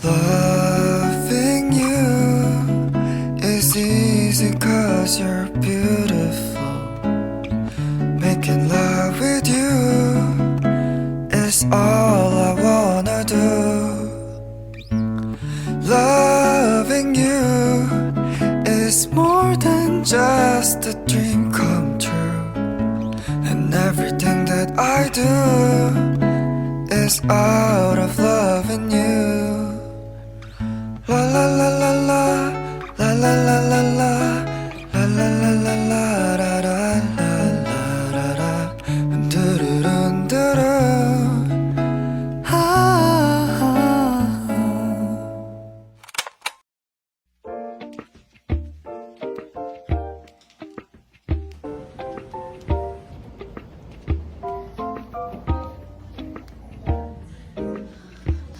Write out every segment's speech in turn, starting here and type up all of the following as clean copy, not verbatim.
Loving you is easy 'cause you're beautiful. Making love with you is all I wanna do. Loving you is more than just a dream come true. And everything that I do is out of loving you. La la la la la, la la la la la, la la la la la, da da la la da da, do do do do do.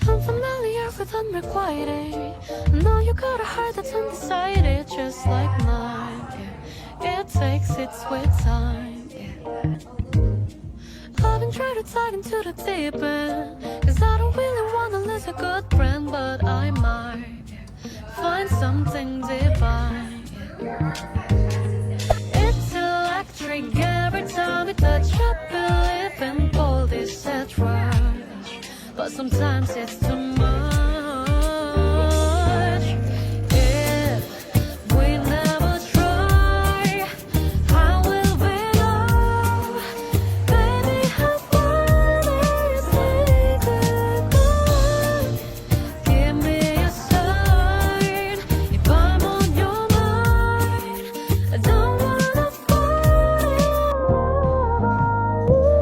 I'm familiar with unrequited. Know you got a heart that's undecided, just like mine. Yeah. It takes its sweet time. Yeah. I've been trying to dive into the deep end, 'cause I don't really wanna lose a good friend, but I might find something divine. Yeah. It's electric every time we touch. I believe in all this set rush, but sometimes it's too much. If we never try, how will we know? Baby, how far is it to go? Give me a sign if I'm on your mind. I don't wanna fight.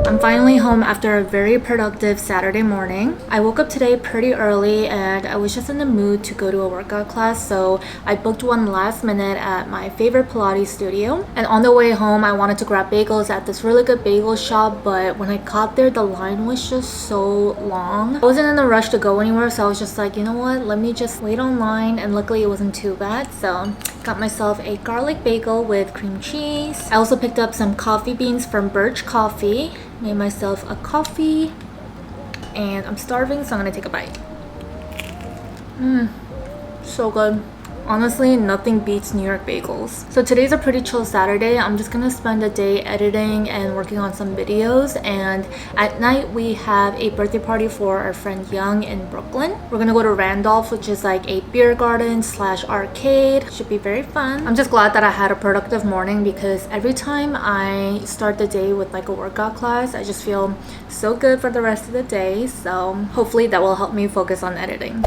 I'm finally home after a very productive Saturday morning. I woke up today pretty early and I was just in the mood to go to a workout class, so I booked one last minute at my favorite Pilates studio. And on the way home, I wanted to grab bagels at this really good bagel shop, but when I got there, the line was just so long. I wasn't in a rush to go anywhere, so I was just like, you know what, let me just wait online, and luckily it wasn't too bad. So got myself a garlic bagel with cream cheese. I also picked up some coffee beans from Birch Coffee, made myself a coffee, and I'm starving, so I'm gonna take a bite. So good. Honestly, nothing beats New York bagels. So today's a pretty chill Saturday. I'm just gonna spend the day editing and working on some videos, and at night we have a birthday party for our friend Young in Brooklyn. We're gonna go to Randolph, which is like a beer garden slash arcade. Should be very fun. I'm just glad that I had a productive morning, because every time I start the day with like a workout class, I just feel so good for the rest of the day. So hopefully that will help me focus on editing.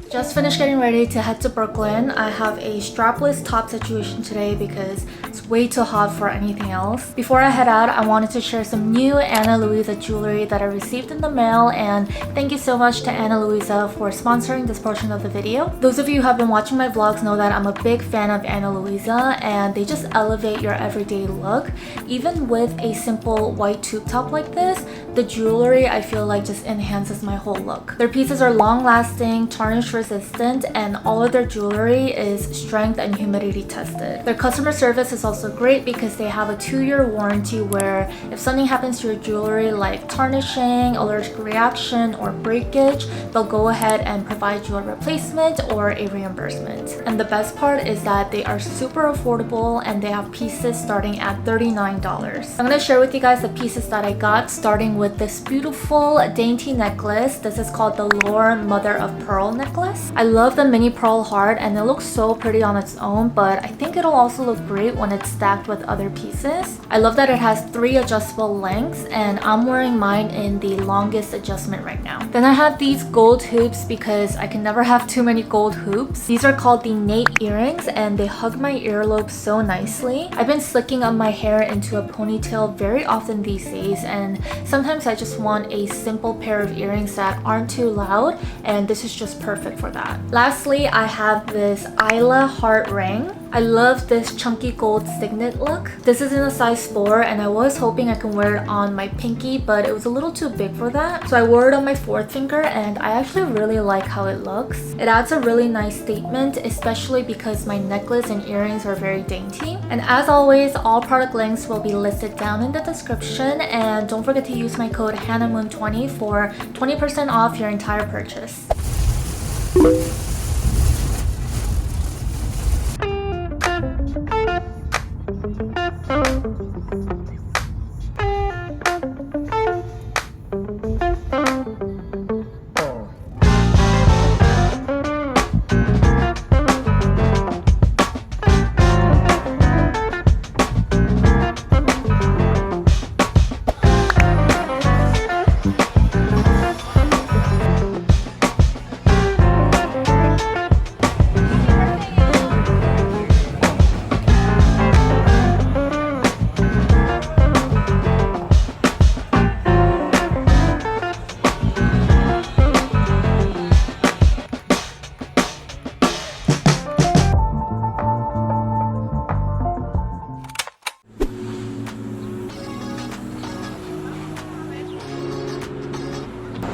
Just finished getting ready to head to Brooklyn. I have a strapless top situation today because it's way too hot for anything else. Before I head out, I wanted to share some new Ana Luisa jewelry that I received in the mail, and thank you so much to Ana Luisa for sponsoring this portion of the video. Those of you who have been watching my vlogs know that I'm a big fan of Ana Luisa, and they just elevate your everyday look. Even with a simple white tube top like this, the jewelry I feel like just enhances my whole look. Their pieces are long lasting, tarnish resistant, and all of their jewelry is strength and humidity tested. Their customer service is also great because they have a 2-year warranty where if something happens to your jewelry like tarnishing, allergic reaction, or breakage, they'll go ahead and provide you a replacement or a reimbursement. And the best part is that they are super affordable and they have pieces starting at $39. I'm gonna share with you guys the pieces that I got, starting with this beautiful dainty necklace. This is called the Lore Mother of Pearl necklace. I love the mini pearl heart and it looks so pretty on its own, but I think it'll also look great when it's stacked with other pieces. I love that it has 3 adjustable lengths, and I'm wearing mine in the longest adjustment right now. Then I have these gold hoops because I can never have too many gold hoops. These are called the Nate earrings and they hug my earlobe so nicely. I've been slicking up my hair into a ponytail very often these days, and sometimes I just want a simple pair of earrings that aren't too loud, and this is just perfect for that. Lastly, I have this Isla heart ring. I love this chunky gold signet look. This is in a size 4 and I was hoping I can wear it on my pinky, but it was a little too big for that. So I wore it on my 4th finger and I actually really like how it looks. It adds a really nice statement, especially because my necklace and earrings are very dainty. And as always, all product links will be listed down in the description, and don't forget to use my code HANNAHMOON20 for 20% off your entire purchase.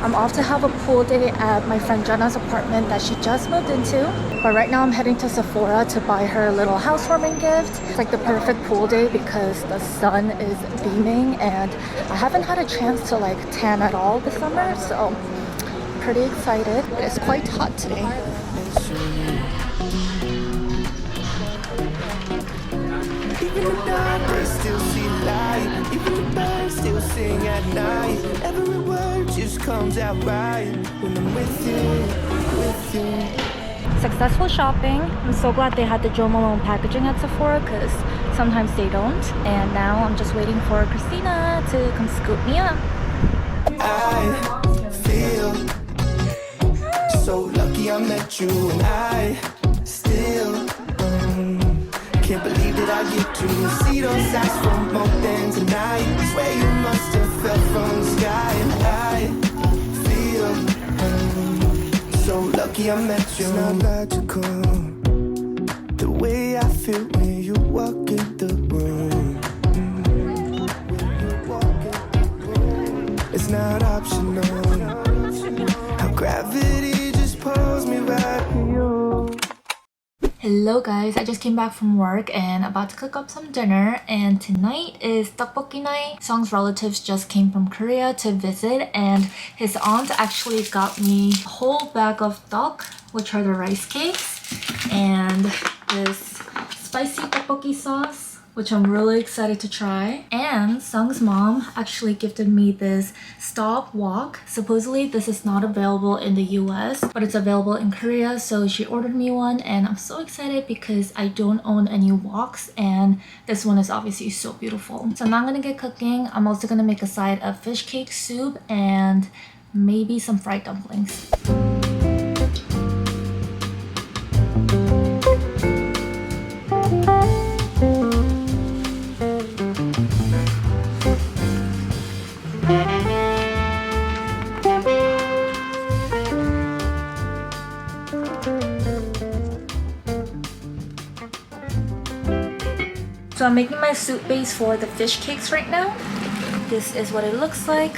I'm off to have a pool day at my friend Jenna's apartment that she just moved into. But right now I'm heading to Sephora to buy her a little housewarming gift. It's like the perfect pool day because the sun is beaming and I haven't had a chance to like tan at all this summer, so I'm pretty excited. It is quite hot today. Even the dark, they still see light. Even the birds still sing at night. Every word just comes out right when I'm with you, with you. Successful shopping. I'm so glad they had the Joe Malone packaging at Sephora because sometimes they don't. And now I'm just waiting for Christina to come scoop me up. I feel so lucky I met you, and I still can't believe that I get to see those eyes from more than tonight. I swear you must have fell from the sky. And I feel so lucky I met you. It's not logical, the way I feel when you walk in the room. It's not optional, how gravity just pulls me right to you. Hello guys, I just came back from work and about to cook up some dinner, and tonight is tteokbokki night. Sung's relatives just came from Korea to visit and his aunt actually got me a whole bag of tteok, which are the rice cakes, and this spicy tteokbokki sauce, which I'm really excited to try. And Sung's mom actually gifted me this stop wok. Supposedly this is not available in the US, but it's available in Korea, so she ordered me one and I'm so excited because I don't own any woks and this one is obviously so beautiful. So now I'm gonna get cooking. I'm also gonna make a side of fish cake soup and maybe some fried dumplings. So I'm making my soup base for the fish cakes right now. This is what it looks like.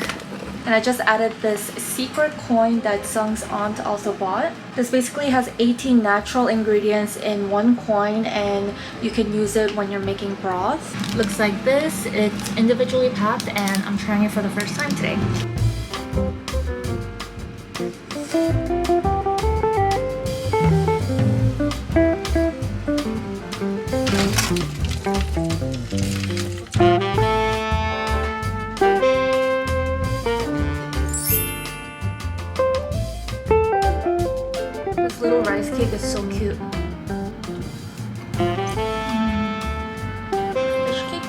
And I just added this secret coin that Sung's aunt also bought. This basically has 18 natural ingredients in one coin and you can use it when you're making broth. Looks like this. It's individually packed and I'm trying it for the first time today. This little rice cake is so cute. Fish cake.